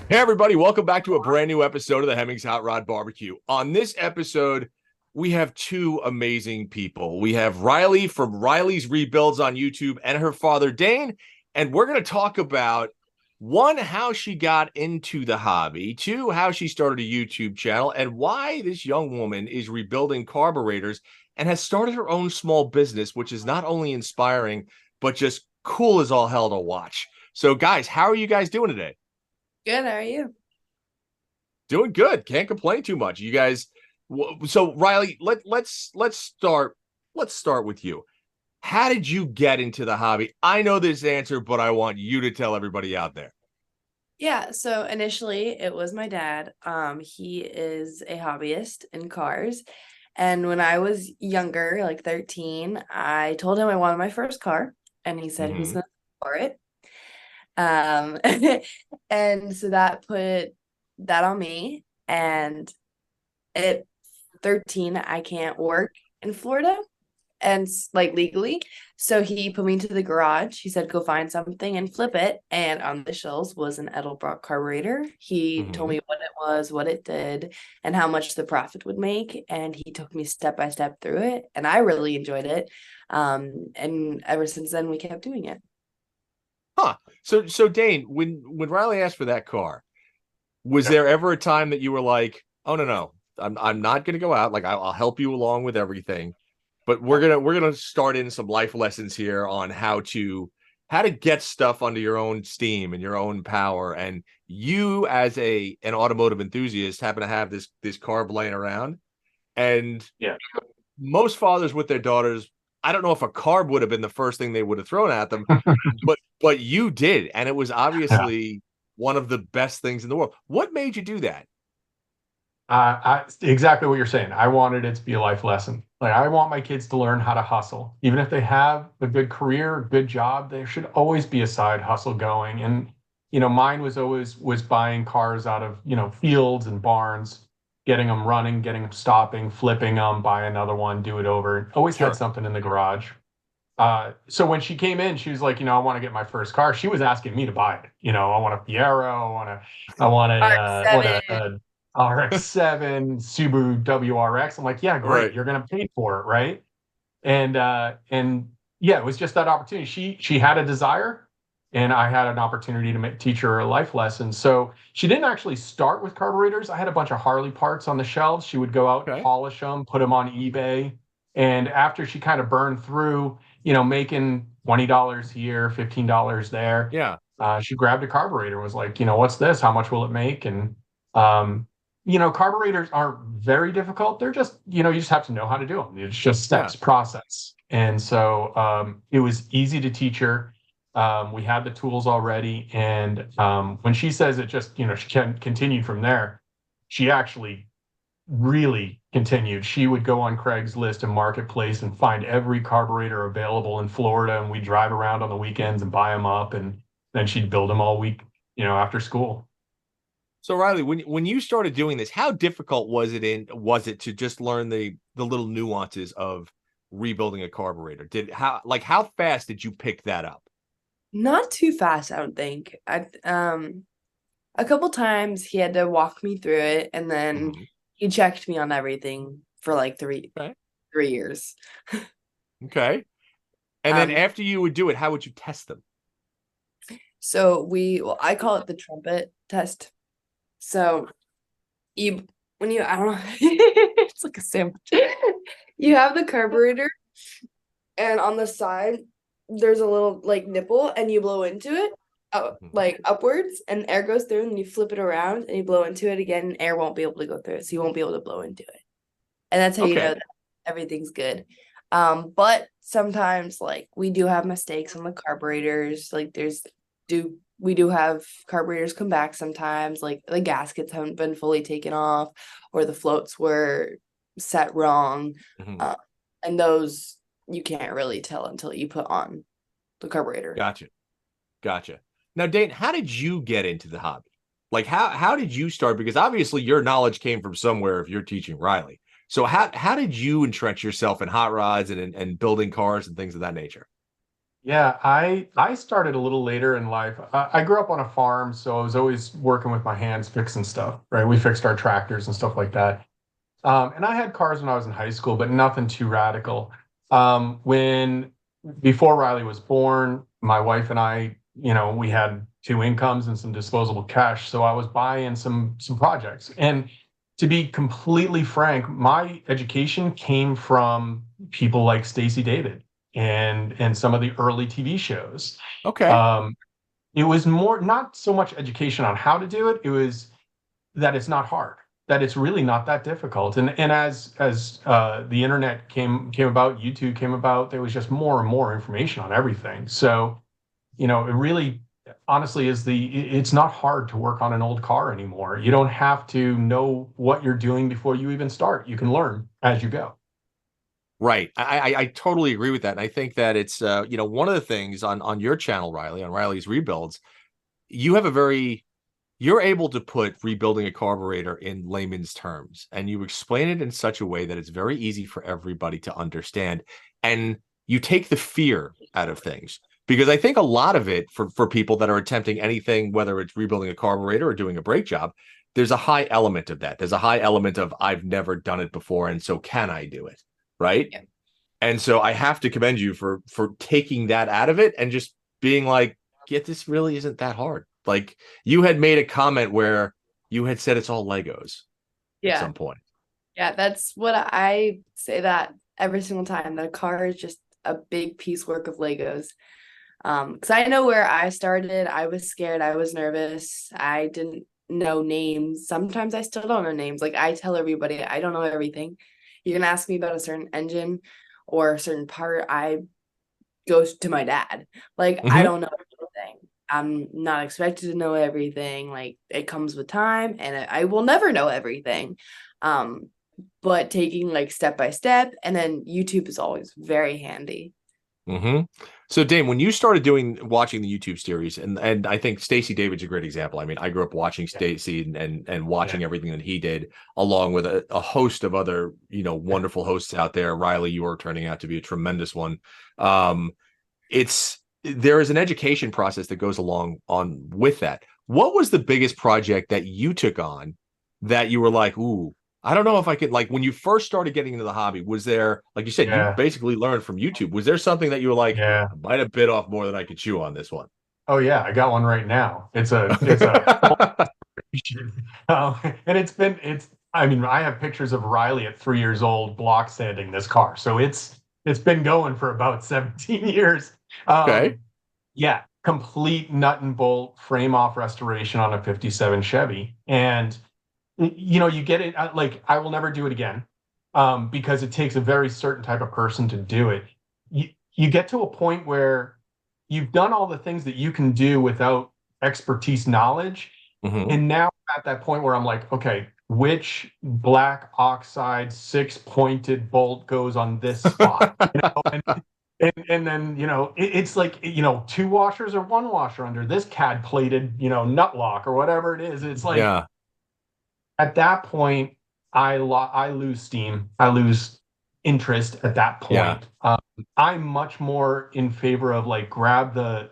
Hey, everybody, welcome back to a brand new episode of the Hemmings Hot Rod Barbecue. On this episode, we have two amazing people. We have Riley from Riley's Rebuilds on YouTube and her father, Dane. And we're going to talk about one, how she got into the hobby, two, how she started a YouTube channel, and why this young woman is rebuilding carburetors and has started her own small business, which is not only inspiring, but just cool as all hell to watch. So, guys, how are you guys doing today? Good, how are you? Doing good. Can't complain too much. You guys. So Riley, let's start with you. How did you get into the hobby? I know this answer, but I want you to tell everybody out there. Yeah, so initially it was my dad. He is a hobbyist in cars. And when I was younger, like 13, I told him I wanted my first car, and he said, "Who's Mm-hmm. gonna pay for it?" Um, and so that put that on me. And at 13, I can't work in Florida and like legally. So he put me into the garage. He said, go find something and flip it. And on the shelves was an Edelbrock carburetor. He told Mm-hmm. me what it was, what it did, and how much the profit would make. And he took me step by step through it. And I really enjoyed it. And ever since then, we kept doing it. Huh. So Dane, when Riley asked for that car, was Yeah. there ever a time that you were like, "Oh no, I'm not going to go out. Like I'll help you along with everything, but we're gonna start in some life lessons here on how to get stuff under your own steam and your own power." And you, as an automotive enthusiast, happen to have this carb laying around, and Yeah. most fathers with their daughters, I don't know if a carb would have been the first thing they would have thrown at them, but you did, and it was Yeah. obviously one of the best things in the world. What made you do that? Exactly what you're saying. I wanted it to be a life lesson. Like I want my kids to learn how to hustle. Even if they have a good career, a good job, there should always be a side hustle going. And mine was buying cars out of, fields and barns, getting them running, getting them stopping, flipping them, buy another one, do it over. Always had Sure. something in the garage. So when she came in, she was like, I want to get my first car. She was asking me to buy it. I want a Fiero. I want a RX-7 Subaru WRX. I'm like, yeah, great. Right. You're gonna pay for it, right? And yeah, it was just that opportunity. She had a desire, and I had an opportunity to teach her a life lesson. So she didn't actually start with carburetors. I had a bunch of Harley parts on the shelves. She would go out, Okay. polish them, put them on eBay, and after she kind of burned through, making $20 here, $15 there, Yeah. she grabbed a carburetor and was like, what's this? How much will it make? And um, carburetors aren't very difficult. They're just, you just have to know how to do them. It's just Yeah. steps, process. And so it was easy to teach her. We had the tools already. And when she says it just, she can continue from there, she actually really continued. She would go on Craigslist and Marketplace and find every carburetor available in Florida. And we drive around on the weekends and buy them up. And then she'd build them all week, after school. So Riley, when you started doing this, how difficult was it to just learn the little nuances of rebuilding a carburetor? How fast did you pick that up? Not too fast, I don't think. A couple times he had to walk me through it, and then Mhm. he checked me on everything for like three Okay. 3 years. Okay. And then Um, after you would do it, how would you test them? well, I call it the trumpet test. So you when you I don't know, it's like a sandwich. You have the carburetor, and on the side there's a little like nipple, and you blow into it, Mhm. like upwards, and air goes through, and you flip it around and you blow into it again, and air won't be able to go through it, so you won't be able to blow into it. And that's how you know Okay. that everything's good. But sometimes like we do have mistakes on the carburetors. Like do we do have carburetors come back sometimes, like the gaskets haven't been fully taken off, or the floats were set wrong. Mhm. Uh, and those you can't really tell until you put on the carburetor. Gotcha. Gotcha. Now, Dane, how did you get into the hobby? Like how did you start? Because obviously your knowledge came from somewhere if you're teaching Riley. So how did you entrench yourself in hot rods and building cars and things of that nature? Yeah, I started a little later in life. I grew up on a farm, so I was always working with my hands fixing stuff, right? We fixed our tractors and stuff like that. And I had cars when I was in high school, but nothing too radical. When before Riley was born, my wife and I, we had two incomes and some disposable cash, so I was buying some projects. And to be completely frank, my education came from people like Stacey David and some of the early TV shows. Okay. Um, it was more not so much education on how to do it, it was that it's not hard, that it's really not that difficult. And as the internet came about, YouTube came about, there was just more and more information on everything. So, it really honestly it's not hard to work on an old car anymore. You don't have to know what you're doing before you even start. You can learn as you go. Right. I totally agree with that. And I think that it's one of the things on your channel, Riley, on Riley's Rebuilds, you have you're able to put rebuilding a carburetor in layman's terms, and you explain it in such a way that it's very easy for everybody to understand. And you take the fear out of things, because I think a lot of it for people that are attempting anything, whether it's rebuilding a carburetor or doing a brake job, there's a high element of that. There's a high element of I've never done it before, and so can I do it? Right. Yeah. And so I have to commend you for taking that out of it and just being like, yeah, this really isn't that hard. Like, you had made a comment where you had said it's all Legos at Yeah. some point. Yeah, that's what I say that every single time, that a car is just a big piecework of Legos. Because I know where I started, I was scared, I was nervous, I didn't know names. Sometimes I still don't know names. Like, I tell everybody I don't know everything. You're gonna ask me about a certain engine or a certain part, I go to my dad. Like, I Mhm. don't know everything. I'm not expected to know everything. Like, it comes with time, and I will never know everything. Um, but taking like step by step, and then YouTube is always very handy. Mm-hmm. So, Dane, when you started watching the YouTube series, and I think Stacey David's a great example. I mean, I grew up watching Yeah. Stacey and Yeah. watching everything that he did, along with a host of other, wonderful hosts out there. Riley, you are turning out to be a tremendous one. Um, there is an education process that goes along on with that. What was the biggest project that you took on that you were like, ooh, I don't know if I could, like, when you first started getting into the hobby, was there, like you said, you Yeah. basically learned from YouTube. Was there something that you were like, Yeah. I might have bit off more than I could chew on this one? Oh yeah, I got one right now. It's a and I mean, I have pictures of Riley at 3 years old block sanding this car. So it's been going for about 17 years. Okay. Um, yeah, complete nut and bolt frame off restoration on a 57 Chevy. And you get it like I will never do it again. Because it takes a very certain type of person to do it. You get to a point where you've done all the things that you can do without expertise knowledge. Hmm. And now I'm at that point where I'm like, okay, which black oxide six pointed bolt goes on this spot? And then, it's like, two washers or one washer under this CAD plated, nut lock or whatever it is. It's like Yeah. at that point, I lose steam. I lose interest at that Yeah. point. I'm much more in favor of like grab the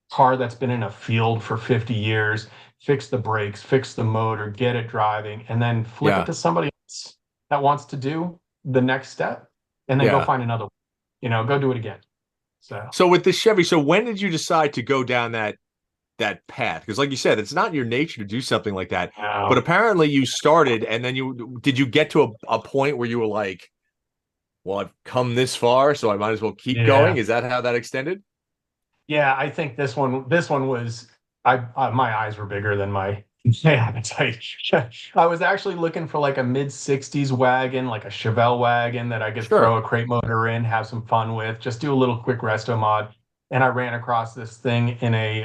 car that's been in a field for 50 years, fix the brakes, fix the motor, get it driving, and then flip it Yeah. to somebody else that wants to do the next step, and then go Yeah. find another, go do it again. So So with the Chevy, so when did you decide to go down that path? Because like you said, it's not your nature to do something like that. But now, apparently you started, and then you get to a point where you were like, well, I've come this far, so I might as well keep yeah. going. Is that how that extended? Yeah, I think this one was my eyes were bigger than my appetite. I was actually looking for like a mid 60s wagon, like a Chevelle wagon that I could throw Sure. a crate motor in, have some fun with, just do a little quick resto mod. And I ran across this thing in a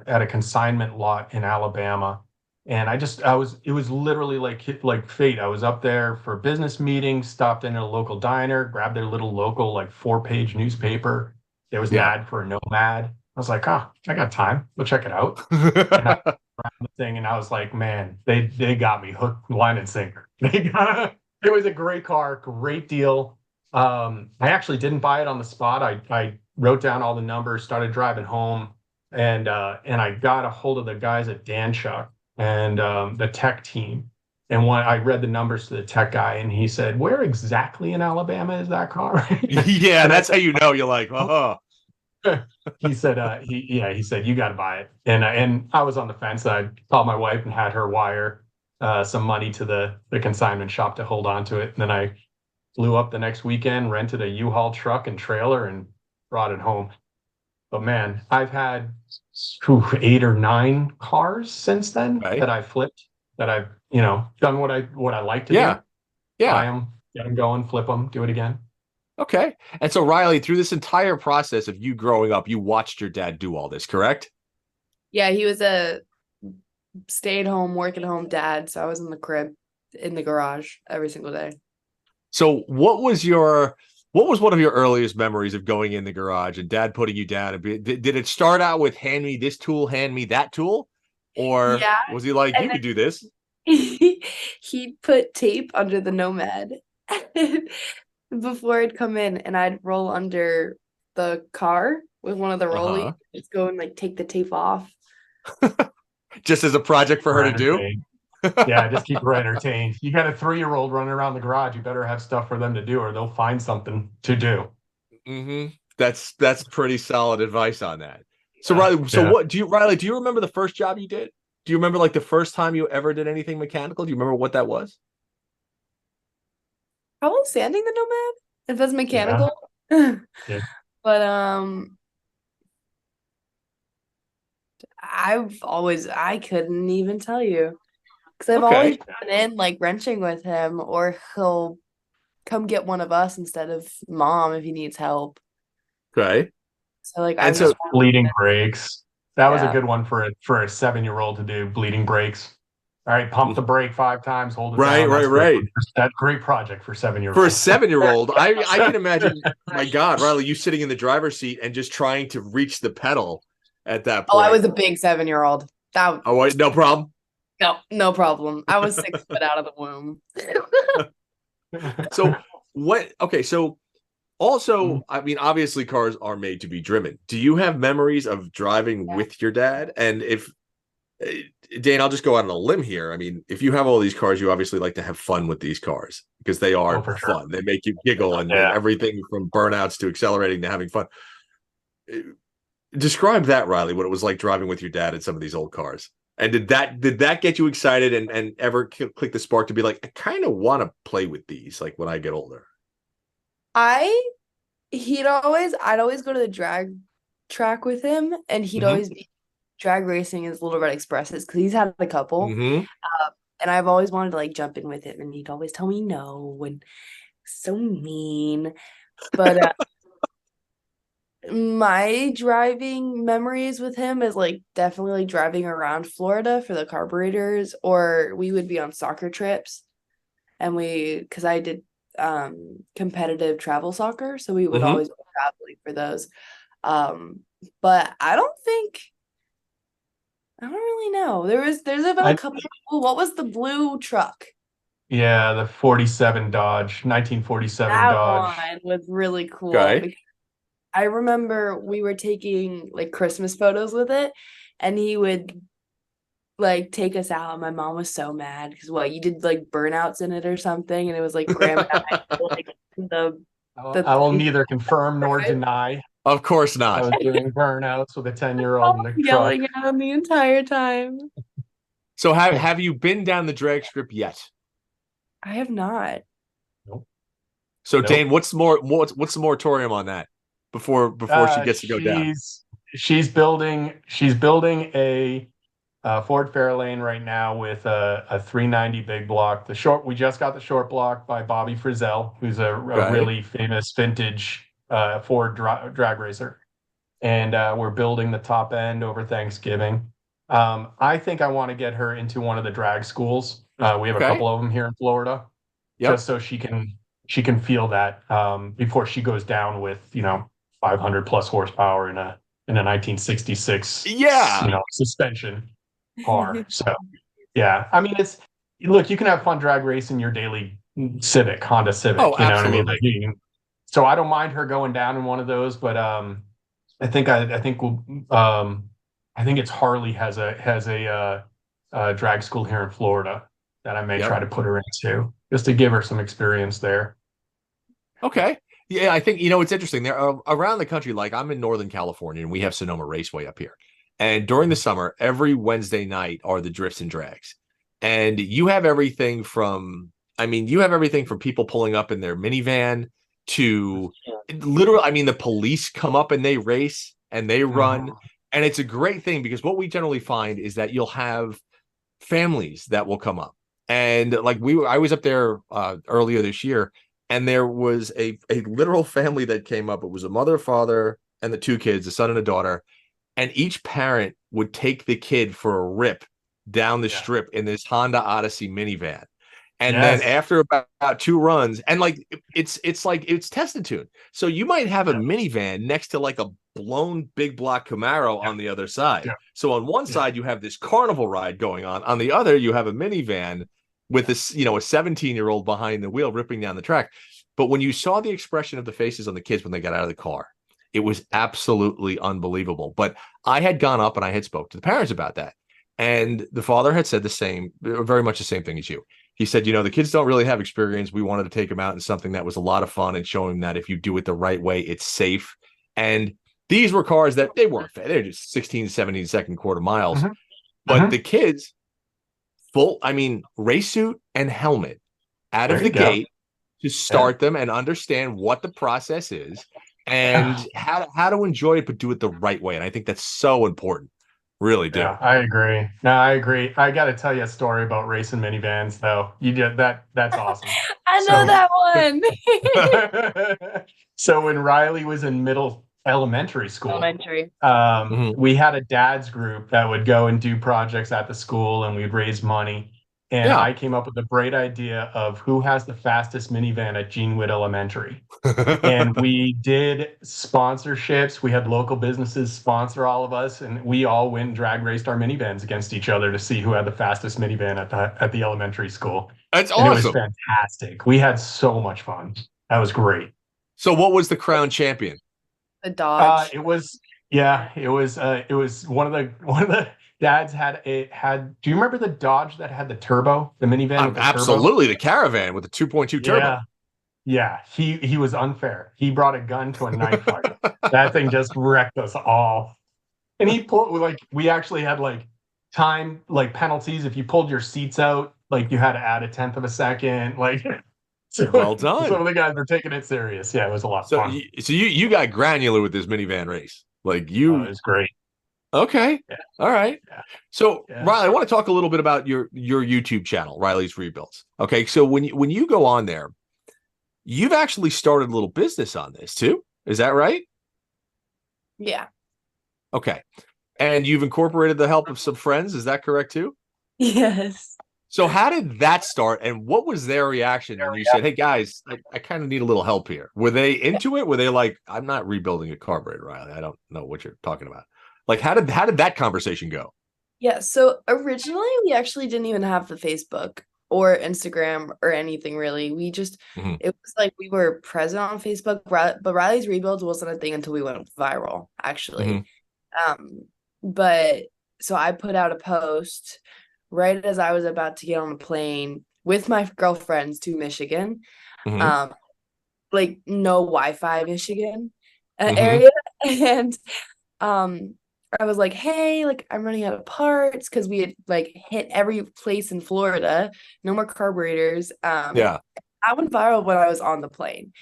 at a consignment lot in Alabama. And it was literally like fate. I was up there for a business meeting, stopped in a local diner, grabbed their little local like 4-page newspaper. There was an Yeah. ad for a Nomad. I was like, oh, I got time. We'll check it out. And I ran the thing, and I was like, man, they got me hook, line, and sinker. It was a great car, great deal. I actually didn't buy it on the spot. I wrote down all the numbers, started driving home, and I got a hold of the guys at Danchuck and the tech team. And when I read the numbers to the tech guy, and he said, "Where exactly in Alabama is that car?" Yeah, And I that's how said, you know. You're like, oh, he said, he said, "You got to buy it." And I was on the fence. I called my wife and had her wire some money to the consignment shop to hold on to it. And then I flew up the next weekend, rented a U-Haul truck and trailer, and brought it home. But man, I've had 8 or 9 cars since then okay, that I flipped, that I've, done what I like to do. yeah, Buy yeah, them, get them going, flip them, do it again. okay. And so, Riley, through this entire process of you growing up, you watched your dad do all this, correct? Yeah, he was a stay-at-home, work-at-home dad, so I was in the crib, in the garage every single day. So, what was one of your earliest memories of going in the garage and dad putting you down? Did it start out with hand me this tool, hand me that tool? Or Yeah, was he like, and you could do this? he put tape under the Nomad before I'd come in, and I'd roll under the car with one of the rollies, Uh-huh. just go and like take the tape off. Just as a project for her We're to do? entertained. Yeah, just keep her entertained. You got a 3-year-old running around the garage. You better have stuff for them to do, or they'll find something to do. Mm-hmm. That's pretty solid advice on that. So Yeah, Riley, yeah. Riley, do you remember the first job you did? Do you remember like the first time you ever did anything mechanical? Do you remember what that was? Probably sanding the Nomad if that's Yeah, mechanical. yeah. But I couldn't even tell you because I've always Okay. been in like wrenching with him, or he'll come get one of us instead of mom if he needs help. Okay. So like And I've so just Bleeding brakes. That was a yeah. good one for a 7-year-old to do. Bleeding brakes. All right, pump the brake 5 times, hold it right, down. right, That's a great right. one. That's a great project for seven year For a olds. 7-year-old, I can imagine, my God, Riley, you sitting in the driver's seat and just trying to reach the pedal at that Oh, I point. was a big 7-year-old. That Oh, wait, no problem. no problem. I was 6 foot out of the womb. So what? Okay, so also, I mean, obviously, cars are made to be driven. Do you have memories of driving with your dad? And if Dane, I'll just go out on a limb here. I mean, if you have all these cars, you obviously like to have fun with these cars because they Oh, are for sure. fun. They make you giggle and Yeah. everything from burnouts to accelerating to having fun. Describe that, Riley, what it was like driving with your dad in some of these old cars. And did that get you excited and ever click the spark to be like, I kind of want to play with these like when I get older? I I'd always go to the drag track with him, and he'd Mm-hmm. always be drag racing his Little Red Expresses because he's had a couple. Mm-hmm. And I've always wanted to like jump in with him, and he'd always tell me no, and so mean. But my driving memories with him is like definitely like driving around Florida for the carburetors, or we would be on soccer trips, and because I did competitive travel soccer, so we would Mm-hmm. always be traveling for those. Um, but I don't really know. There's been a I, couple. What was the blue truck? yeah, the 47 Dodge, 1947 That Dodge. one was really cool Okay. because I remember we were taking like Christmas photos with it, and he would like take us out. And my mom was so mad because what you did like burnouts in it or something, and it was like Graham and I like the I will thing. neither confirm nor deny. Of course I not. was doing burnouts with a 10-year-old in Oh, the truck. yelling at him the entire time. So have you been down the drag strip yet? I have not. Nope. So Nope. Dane, what's the moratorium on that before she gets to go down? She's building a Ford Fairlane right now with a 390 big block. We just got the short block by Bobby Frizzell, who's a Okay. really famous vintage Ford drag racer, and we're building the top end over Thanksgiving. I think I want to get her into one of the drag schools. We have a Okay. couple of them here in Florida, Yep. just so she can feel that before she goes down with 500 plus horsepower in a 1966 Yeah. suspension car. So yeah, I mean look, you can have fun drag racing your daily Honda Civic. Oh, You know what I mean? absolutely. Like So I don't mind her going down in one of those, but I think we'll I think it's Harley has a drag school here in Florida that I may Yep. try to put her into just to give her some experience there. Okay. Yeah, I think, it's interesting. There are around the country, like I'm in Northern California and we have Sonoma Raceway up here. And during the summer, every Wednesday night are the drifts and drags. And you have everything from, people pulling up in their minivan to literally, the police come up and they race and they run. And it's a great thing because what we generally find is that you'll have families that will come up. And like I was up there earlier this year, and there was a literal family that came up. It was a mother, father, and the two kids, a son and a daughter. And each parent would take the kid for a rip down the strip in this Honda Odyssey minivan. And then after about 2 runs, and like it's tested tuned. So you might have a minivan next to like a blown big block Camaro on the other side. So on one side you have this carnival ride going on. On the other, you have a minivan with this, a 17-year-old behind the wheel ripping down the track. But when you saw the expression of the faces on the kids when they got out of the car, it was absolutely unbelievable. But I had gone up and I had spoke to the parents about that. And the father had said the same, very much the same thing as you. He said, the kids don't really have experience. We wanted to take them out in something that was a lot of fun and show them that if you do it the right way, it's safe. And these were cars that they weren't fast. They're just 16, 17 second quarter miles. But the kids, race suit and helmet out of the gate to start them and understand what the process is and how to enjoy it, but do it the right way. And I think that's so important. Really do. Yeah, I agree. No, I agree. I got to tell you a story about racing minivans, though. You did that. That's awesome. I know that one. So when Riley was in elementary school, we had a dad's group that would go and do projects at the school, and we'd raise money. And I came up with a great idea of who has the fastest minivan at Genewood Elementary. And we did sponsorships. We had local businesses sponsor all of us, and we all went and drag raced our minivans against each other to see who had the fastest minivan at the elementary school. That's awesome. And it was fantastic. We had so much fun. That was great. So what was the crown champion? The Dodge. It was one of the dads had. Do you remember the Dodge that had the turbo, the minivan with the absolutely turbo? The Caravan with the 2.2 turbo. Yeah, he was unfair. He brought a gun to a knife fight. That thing just wrecked us all. And he pulled we actually had time penalties. If you pulled your seats out, you had to add a 1/10 of a second. So, well done. Some of the guys were taking it serious. Yeah, it was a lot of fun. So you got granular with this minivan race. It was great. Okay. Yeah. All right. Yeah. So Riley, I want to talk a little bit about your YouTube channel, Riley's Rebuilds. Okay. So when you go on there, you've actually started a little business on this too. Is that right? Yeah. Okay. And you've incorporated the help of some friends. Is that correct too? Yes. So how did that start, and what was their reaction when you said, hey, guys, I kind of need a little help here? Were they into it? Were they like, I'm not rebuilding a carburetor, Riley. I don't know what you're talking about. How did that conversation go? Yeah, so originally we actually didn't even have the Facebook or Instagram or anything really. We just, it was we were present on Facebook, but Riley's Rebuilds wasn't a thing until we went viral, actually. But so I put out a post right as I was about to get on the plane with my girlfriends to Michigan, no Wi-Fi Michigan area. And I was like, hey, I'm running out of parts because we had hit every place in Florida, no more carburetors. I went viral when I was on the plane.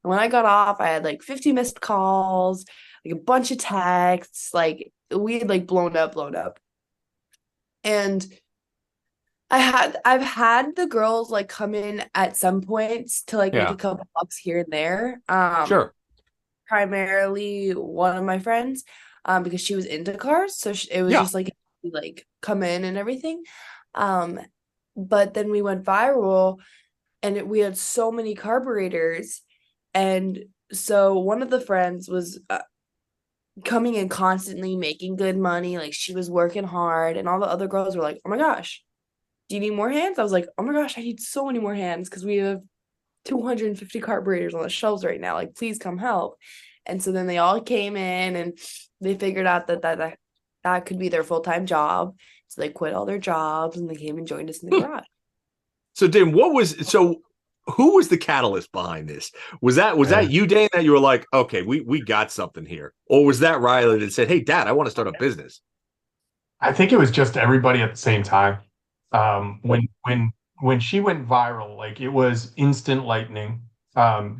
And when I got off, I had 50 missed calls, a bunch of texts, we had blown up. And I've had the girls come in at some points to make a couple bucks here and there. Sure. Primarily one of my friends, because she was into cars, so it was just come in and everything. But then we went viral, and we had so many carburetors, and so one of the friends was coming in constantly making good money. She was working hard, and all the other girls were like, oh my gosh, do you need more hands? I was like, oh my gosh, I need so many more hands because we have 250 carburetors on the shelves right now. Like, please come help. And so then they all came in and they figured out that could be their full-time job. So they quit all their jobs and they came and joined us in the garage. So Dane, who was the catalyst behind this? Was that you, Dane, that you were like, okay, we got something here? Or was that Riley that said, hey, Dad, I want to start a business? I think it was just everybody at the same time. When she went viral, like, it was instant lightning.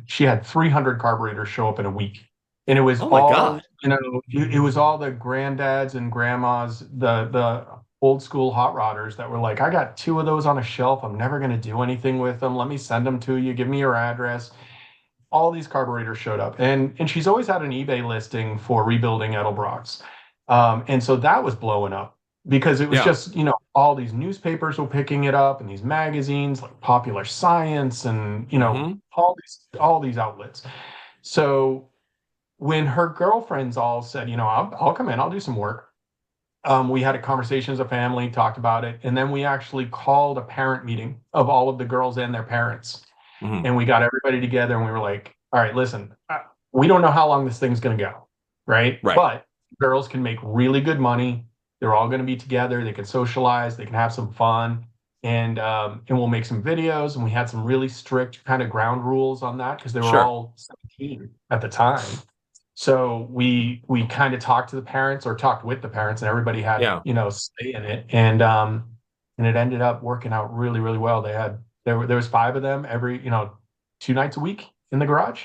She had 300 carburetors show up in a week, and it was Oh my all, God. it was all the granddads and grandmas, the old school hot rodders that were like, I got 2 of those on a shelf. I'm never going to do anything with them. Let me send them to you. Give me your address. All these carburetors showed up, and she's always had an eBay listing for rebuilding Edelbrocks. And so that was blowing up because it was just, all these newspapers were picking it up, and these magazines like Popular Science, and all these outlets. So when her girlfriends all said, I'll come in, I'll do some work. We had a conversation as a family, talked about it, and then we actually called a parent meeting of all of the girls and their parents. And we got everybody together, and we were like, all right, listen, we don't know how long this thing's going to go, right? But girls can make really good money. They're all going to be together. They can socialize. They can have some fun. And we'll make some videos. And we had some really strict kind of ground rules on that because they were all 17 at the time. So we kind of talked to the parents, or talked with the parents, and everybody had, say in it. And it ended up working out really, really well. There was 5 of them every, 2 nights a week in the garage,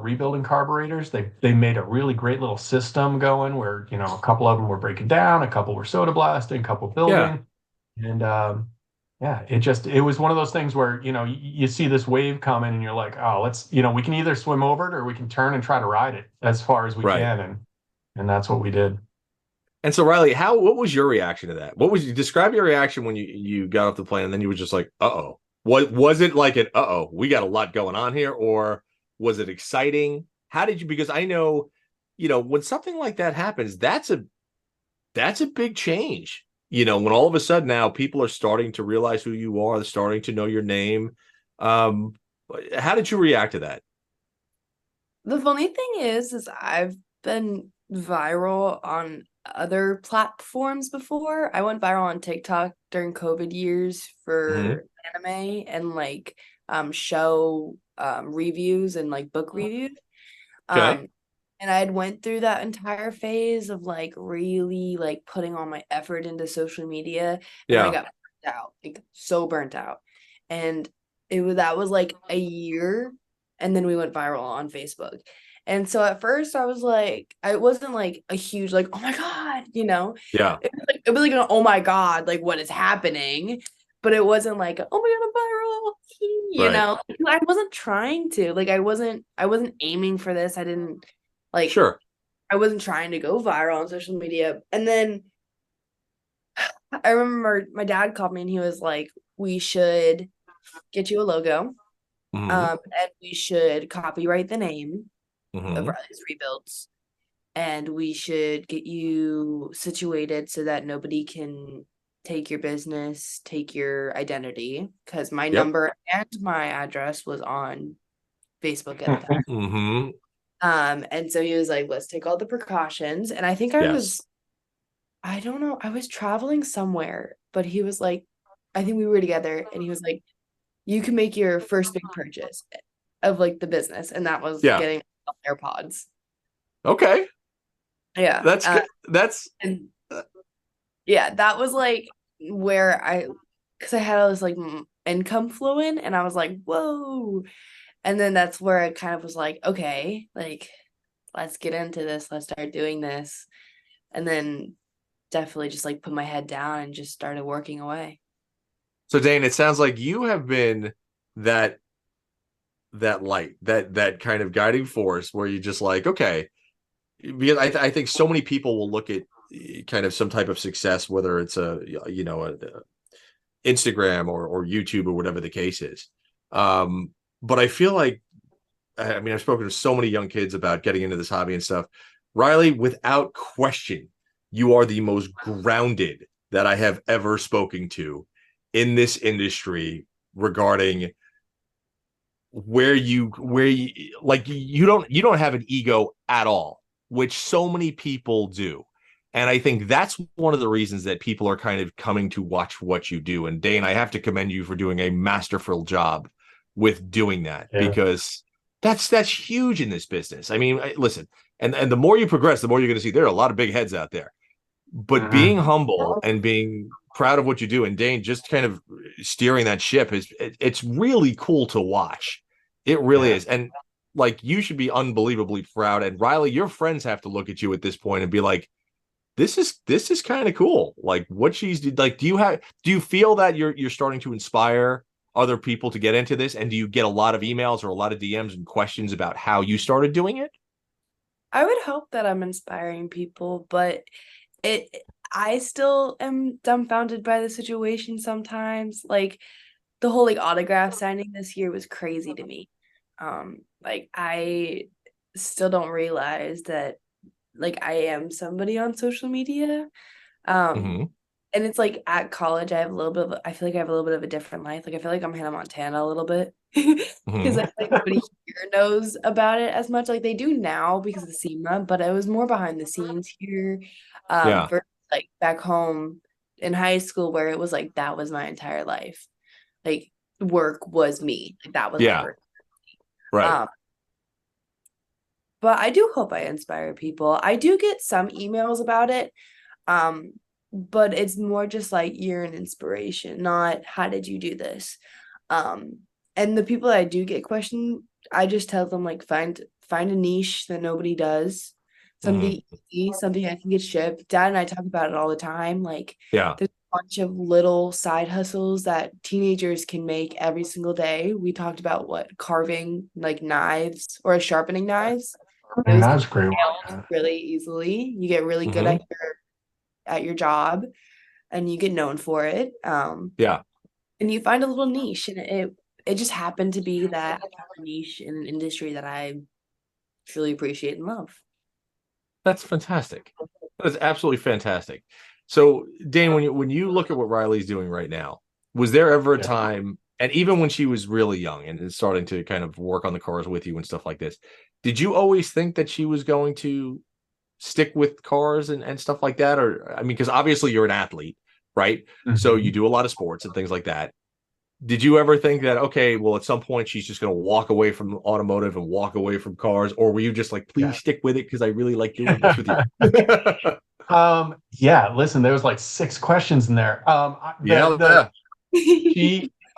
rebuilding carburetors. They made a really great little system going where, a couple of them were breaking down, a couple were soda blasting, a couple building. And it was one of those things where, you see this wave coming and you're like, oh, let's, we can either swim over it or we can turn and try to ride it as far as we can. And that's what we did. And so, Riley, what was your reaction to that? Describe your reaction when you got off the plane and then you were just like, uh-oh. What was it like we got a lot going on here, or was it exciting? How did you, because I know, when something like that happens, that's a big change. When all of a sudden now people are starting to realize who you are, they're starting to know your name. How did you react to that? The funny thing is I've been viral on other platforms before. I went viral on TikTok during COVID years for anime and like show reviews and like book reviews. Okay. And I had went through that entire phase of like really like putting all my effort into social media, and I got burnt out, like so burnt out. And that was like a year, and then we went viral on Facebook. And so at first I was like, I wasn't like a huge like, oh my God, Yeah. It was like an, oh my God, like what is happening? But it wasn't like, oh my God, I'm viral, I wasn't trying to, like, I wasn't aiming for this. I didn't like, I wasn't trying to go viral on social media. And then I remember my dad called me and he was like, we should get you a logo. And we should copyright the name of Riley's Rebuilds, and we should get you situated so that nobody can take your business, take your identity, because my number and my address was on Facebook at the time. And so he was like, let's take all the precautions. And I think I don't know, I was traveling somewhere, but he was like, I think we were together, and he was like, you can make your first big purchase of like the business. And that was getting AirPods. Okay. Yeah. That's good. That was like where because I had all this like income flowing, and I was like, whoa. And then that's where I kind of was like, okay, like, let's get into this. Let's start doing this. And then definitely just like put my head down and just started working away. So Dane, it sounds like you have been that light, that kind of guiding force where you just like, okay, because I think so many people will look at kind of some type of success, whether it's a Instagram or YouTube or whatever the case is. But I feel like, I mean, I've spoken to so many young kids about getting into this hobby and stuff. Riley, without question, you are the most grounded that I have ever spoken to in this industry regarding where you like you don't have an ego at all, which so many people do. And I think that's one of the reasons that people are kind of coming to watch what you do. And Dane, I have to commend you for doing a masterful job with doing that, because that's huge in this business. I mean, listen, and the more you progress, the more you're going to see there are a lot of big heads out there. But being humble and being proud of what you do, and Dane just kind of steering that ship it's really cool to watch. It really is. And like, you should be unbelievably proud. And Riley, your friends have to look at you at this point and be like, this is kind of cool. Like what she's like, do you feel that you're starting to inspire other people to get into this? And do you get a lot of emails or a lot of DMs and questions about how you started doing it? I would hope that I'm inspiring people, but I still am dumbfounded by the situation sometimes. Like the whole like autograph signing this year was crazy to me. Like I still don't realize that like I am somebody on social media. And it's like at college I feel like I have a little bit of a different life. Like I feel like I'm Hannah Montana a little bit. Because I feel like nobody here knows about it as much. Like they do now because of the SEMA, but it was more behind the scenes here. Versus like back home in high school where it was like that was my entire life. Like work was me. Like that was my work. Right. But I do hope I inspire people. I do get some emails about it. But it's more just like you're an inspiration, not how did you do this? And the people that I do get questioned, I just tell them like find a niche that nobody does. Something easy, something I can get shipped. Dad and I talk about it all the time. Like there's a bunch of little side hustles that teenagers can make every single day. We talked about carving like knives or sharpening knives. And that's great. Really easily. You get really good at your job and you get known for it. And you find a little niche, and it just happened to be that I found a niche in an industry that I truly appreciate and love. That's fantastic. That's absolutely fantastic. So Dane, when you look at what Riley's doing right now, was there ever a time, and even when she was really young and starting to kind of work on the cars with you and stuff like this, did you always think that she was going to stick with cars and stuff like that? Or I mean, because obviously you're an athlete, right? So you do a lot of sports and things like that. Did you ever think that, okay, well, at some point she's just going to walk away from automotive and walk away from cars? Or were you just like, please stick with it because I really like doing this with you? Listen, there was like 6 questions in there. All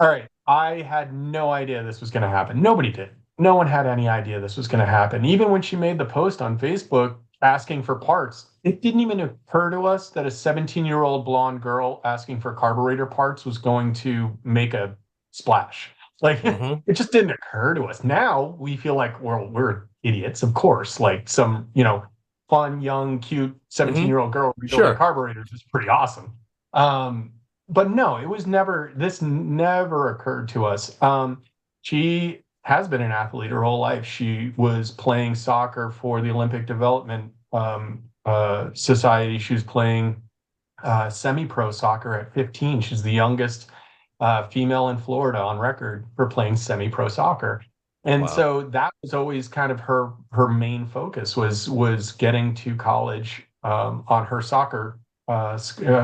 right. I had no idea this was going to happen. Nobody did. No one had any idea this was going to happen. Even when she made the post on Facebook asking for parts, it didn't even occur to us that a 17-year-old blonde girl asking for carburetor parts was going to make a splash. Like it just didn't occur to us. Now we feel like we're idiots, of course. Like some, fun, young, cute 17-year-old girl rebuilding carburetors is pretty awesome. But no, this never occurred to us. She has been an athlete her whole life. She was playing soccer for the Olympic Development Society. She was playing semi-pro soccer at 15. She's the youngest female in Florida on record for playing semi-pro soccer. And so that was always kind of her main focus was getting to college on her soccer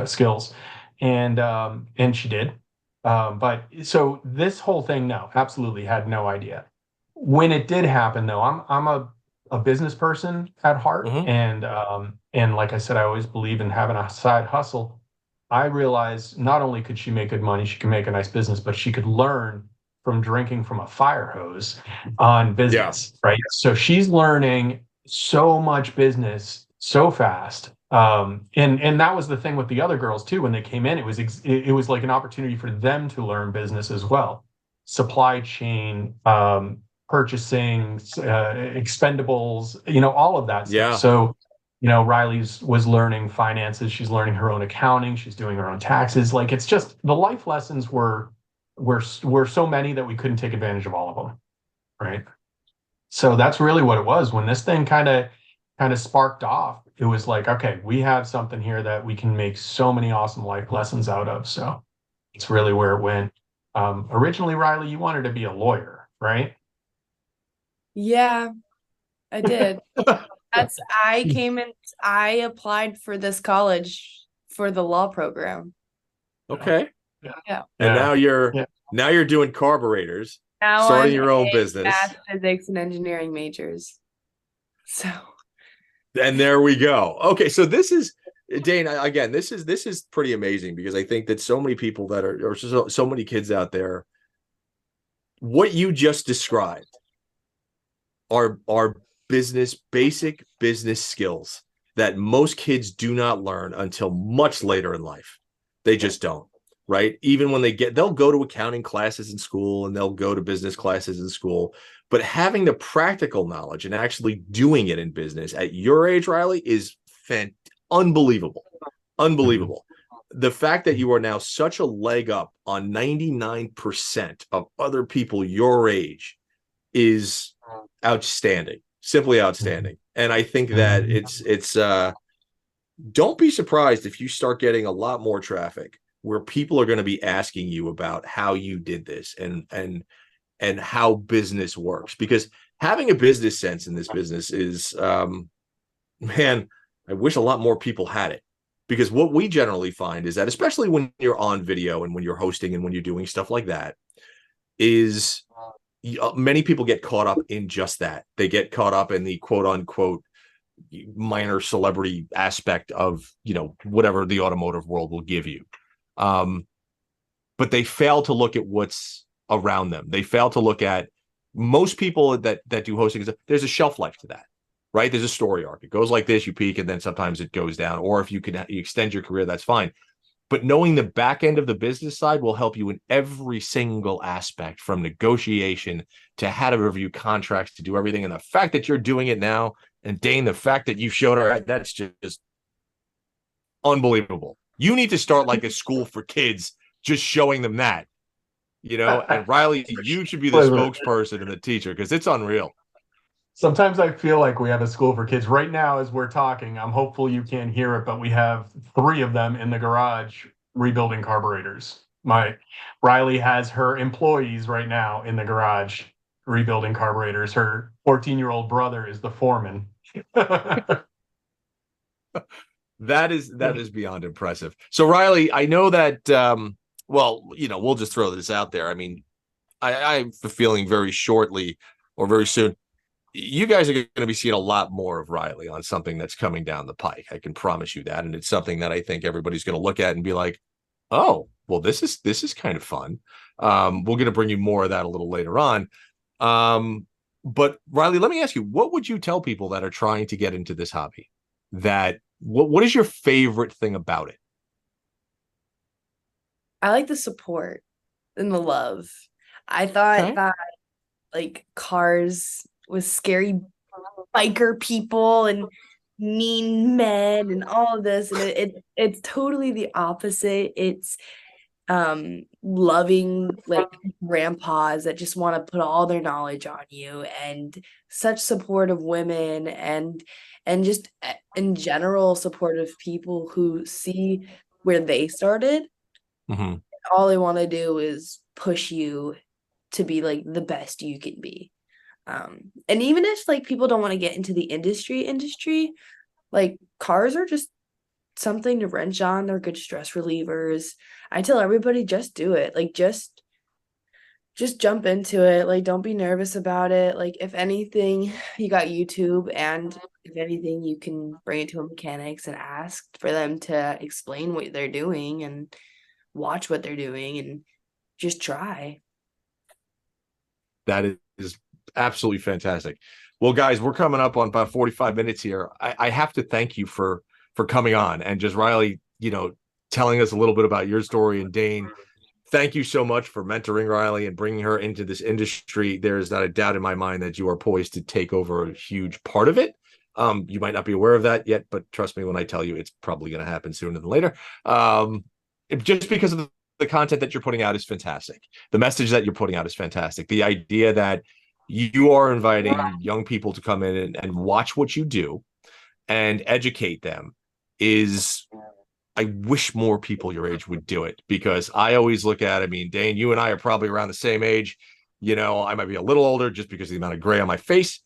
skills. And she did. But so this whole thing, no, absolutely had no idea. When it did happen, though, I'm a business person at heart, and like I said, I always believe in having a side hustle. I realized not only could she make good money, she could make a nice business, but she could learn from drinking from a fire hose on business, right? So she's learning so much business so fast. And that was the thing with the other girls too. When they came in, it was like an opportunity for them to learn business as well. Supply chain, purchasing, expendables, all of that stuff. So, Riley's was learning finances. She's learning her own accounting. She's doing her own taxes. Like, it's just the life lessons were so many that we couldn't take advantage of all of them. Right. So that's really what it was. When this thing kind of sparked off, it was like, okay, we have something here that we can make so many awesome life lessons out of. So it's really where it went. Originally, Riley, you wanted to be a lawyer, right? Yeah, I did. I applied for this college for the law program. Okay. Yeah. And Yeah. now you're doing carburetors, Now starting I'm your own in business. math, physics, and engineering majors. So And there we go. Okay, so this is Dane. Again, this is pretty amazing because I think that so many people that are, or so many kids out there, what you just described are basic business skills that most kids do not learn until much later in life. They just don't, right? Even when they'll go to accounting classes in school and they'll go to business classes in school, but having the practical knowledge and actually doing it in business at your age, Riley, is unbelievable. Unbelievable. The fact that you are now such a leg up on 99% of other people your age is outstanding, simply outstanding. And I think that it's don't be surprised if you start getting a lot more traffic where people are going to be asking you about how you did this and how business works, because having a business sense in this business is man, I wish a lot more people had it. Because what we generally find is that, especially when you're on video and when you're hosting and when you're doing stuff like that, is many people get caught up in just that. They get caught up in the quote unquote minor celebrity aspect of, whatever the automotive world will give you. But they fail to look at what's around them. They fail to look at most people that do hosting. There's a shelf life to that, right? There's a story arc. It goes like this, you peak, and then sometimes it goes down. Or if you extend your career, that's fine. But knowing the back end of the business side will help you in every single aspect, from negotiation to how to review contracts, to do everything. And the fact that you're doing it now, and Dane, the fact that you showed her, that's just unbelievable. You need to start like a school for kids, just showing them that, and Riley, you should be the spokesperson and the teacher, because it's unreal. Sometimes I feel like we have a school for kids. Right now, as we're talking, I'm hopeful you can't hear it, but we have 3 of them in the garage rebuilding carburetors. Riley has her employees right now in the garage rebuilding carburetors. Her 14-year-old brother is the foreman. That is beyond impressive. So Riley, I know that we'll just throw this out there. I mean, I have a feeling very shortly or very soon, you guys are going to be seeing a lot more of Riley on something that's coming down the pike. I can promise you that. And it's something that I think everybody's going to look at and be like, oh, well, this is kind of fun. We're going to bring you more of that a little later on. But Riley, let me ask you, what would you tell people that are trying to get into this hobby? What is your favorite thing about it? I like the support and the love. I thought that like cars with scary biker people and mean men and all of this, and it's totally the opposite. It's loving like grandpas that just want to put all their knowledge on you, and such supportive women, and just in general supportive people who see where they started. Mm-hmm. All they want to do is push you to be like the best you can be. And even if like people don't want to get into the industry, like cars are just something to wrench on. They're good stress relievers. I tell everybody, just do it. Like just jump into it. Like don't be nervous about it. Like if anything, you got YouTube, and if anything, you can bring it to a mechanics and ask for them to explain what they're doing and watch what they're doing and just try. That is absolutely fantastic. Well, guys, we're coming up on about 45 minutes here. I have to thank you for coming on, and just Riley, telling us a little bit about your story. And Dane, thank you so much for mentoring Riley and bringing her into this industry. There is not a doubt in my mind that you are poised to take over a huge part of it. You might not be aware of that yet, but trust me when I tell you, it's probably going to happen sooner than later. Just because of the content that you're putting out is fantastic. The message that you're putting out is fantastic. The idea that you are inviting young people to come in and watch what you do and educate them is, I wish more people your age would do it, because I always look at, I mean, Dane, you and I are probably around the same age. You know, I might be a little older just because of the amount of gray on my face.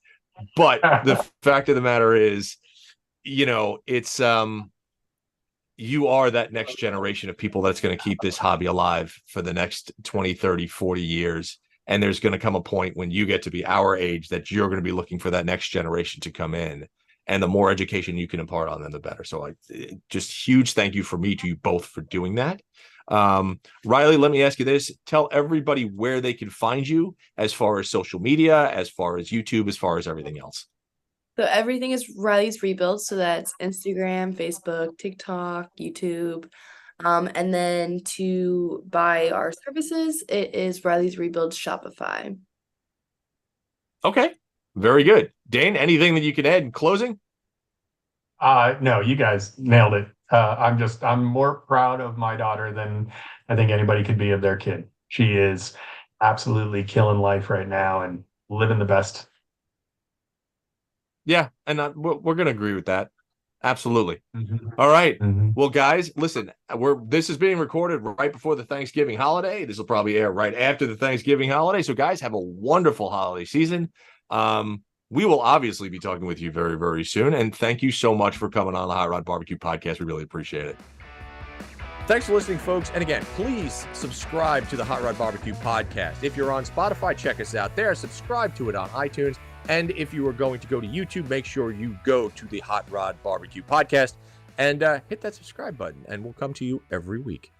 But the fact of the matter is, you know, it's you are that next generation of people that's going to keep this hobby alive for the next 20, 30, 40 years. And there's going to come a point when you get to be our age that you're going to be looking for that next generation to come in. And the more education you can impart on them, the better. So just huge thank you from me to you both for doing that. Riley, let me ask you this. Tell everybody where they can find you as far as social media, as far as YouTube, as far as everything else. So everything is Riley's Rebuild. So that's Instagram, Facebook, TikTok, YouTube. And then to buy our services, it is Riley's Rebuild Shopify. Okay, very good. Dane, anything that you can add in closing? No, you guys nailed it. I'm more proud of my daughter than I think anybody could be of their kid. She is absolutely killing life right now and living the best. Yeah, and we're going to agree with that. Absolutely. Mm-hmm. All right. Mm-hmm. Well, guys, listen, this is being recorded right before the Thanksgiving holiday. This will probably air right after the Thanksgiving holiday. So, guys, have a wonderful holiday season. We will obviously be talking with you very, very soon. And thank you so much for coming on the Hot Rod Barbecue Podcast. We really appreciate it. Thanks for listening, folks. And again, please subscribe to the Hot Rod Barbecue Podcast. If you're on Spotify, check us out there. Subscribe to it on iTunes. And if you are going to go to YouTube, make sure you go to the Hot Rod Barbecue Podcast and hit that subscribe button, and we'll come to you every week.